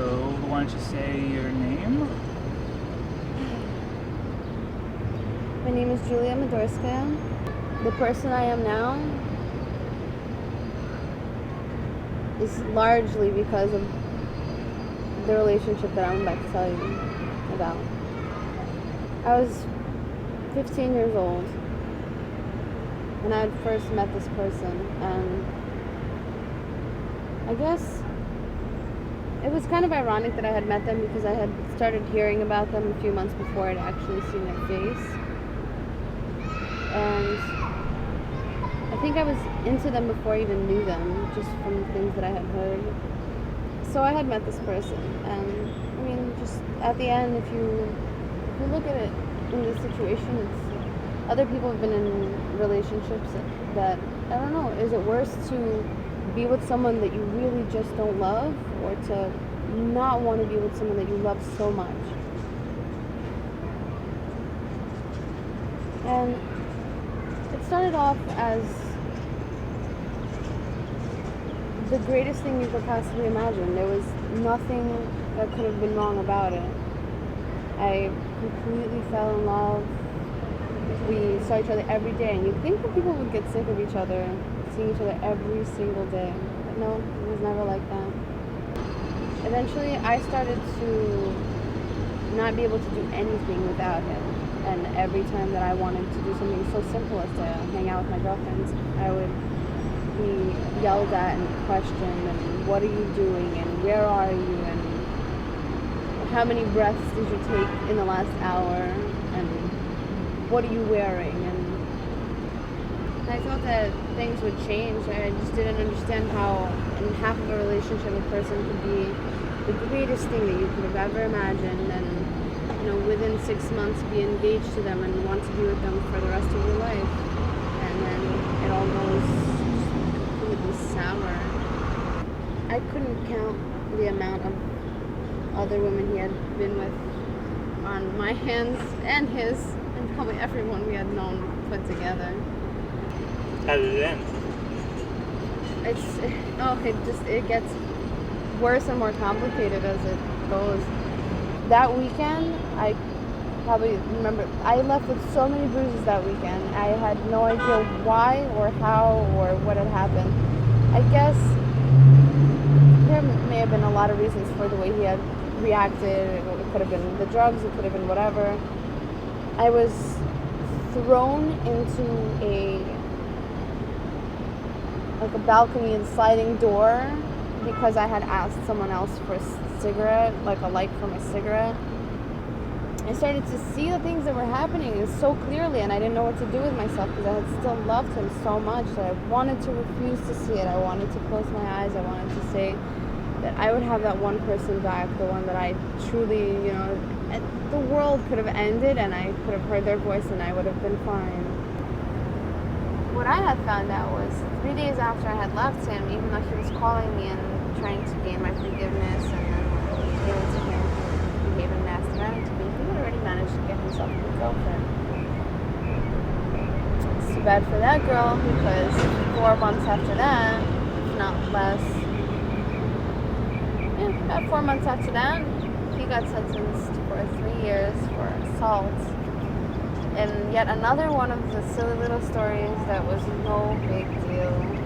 So why don't you say your name? My name is Julia Madorskaya. The person I am now is largely because of the relationship that I'm about to tell you about. I was 15 years old when I had first met this person, and I guess it was kind of ironic that I had met them because I had started hearing about them a few months before I'd actually seen their face. And I think I was into them before I even knew them, just from things that I had heard. So I had met this person, and I mean, just at the end, if you look at it in this situation, it's other people have been in relationships that I don't know, is it worse to be with someone that you really just don't love, or to not want to be with someone that you love so much? And it started off as the greatest thing you could possibly imagine. There was nothing that could have been wrong about it. I completely fell in love. We saw each other every day, and you'd think that people would get sick of each other, seeing each other every single day. But no, it was never like that. Eventually, I started to not be able to do anything without him. And every time that I wanted to do something so simple as to hang out with my girlfriends, I would be yelled at and questioned, and what are you doing, and where are you, and how many breaths did you take in the last hour, and what are you wearing? And I thought that things would change. I just didn't understand how in half of a relationship a person could be the greatest thing that you could have ever imagined, and within 6 months be engaged to them and want to be with them for the rest of your life, and then it all goes completely sour. I couldn't count the amount of other women he had been with on my hands and his, and probably everyone we had known put together. How did it end? It gets worse and more complicated as it goes. That weekend, I probably remember, I left with so many bruises that weekend. I had no idea why or how or what had happened. I guess there may have been a lot of reasons for the way he had reacted. It could have been the drugs, it could have been whatever. I was thrown into a balcony and sliding door because I had asked someone else for a cigarette, like a light for my cigarette. I started to see the things that were happening so clearly, and I didn't know what to do with myself because I had still loved him so much that I wanted to refuse to see it. I wanted to close my eyes. I wanted to say that I would have that one person back, the one that I truly, the world could have ended and I could have heard their voice and I would have been fine. What I had found out was 3 days after I had left him, even though he was calling me and trying to gain my forgiveness and then given to him behaving nasty manner to me, he had already managed to get himself a new girlfriend. It's too bad for that girl, because 4 months after that, if not less, about 4 months after that, he got sentenced for 3 years for assault. And yet another one of the silly little stories that was no big deal.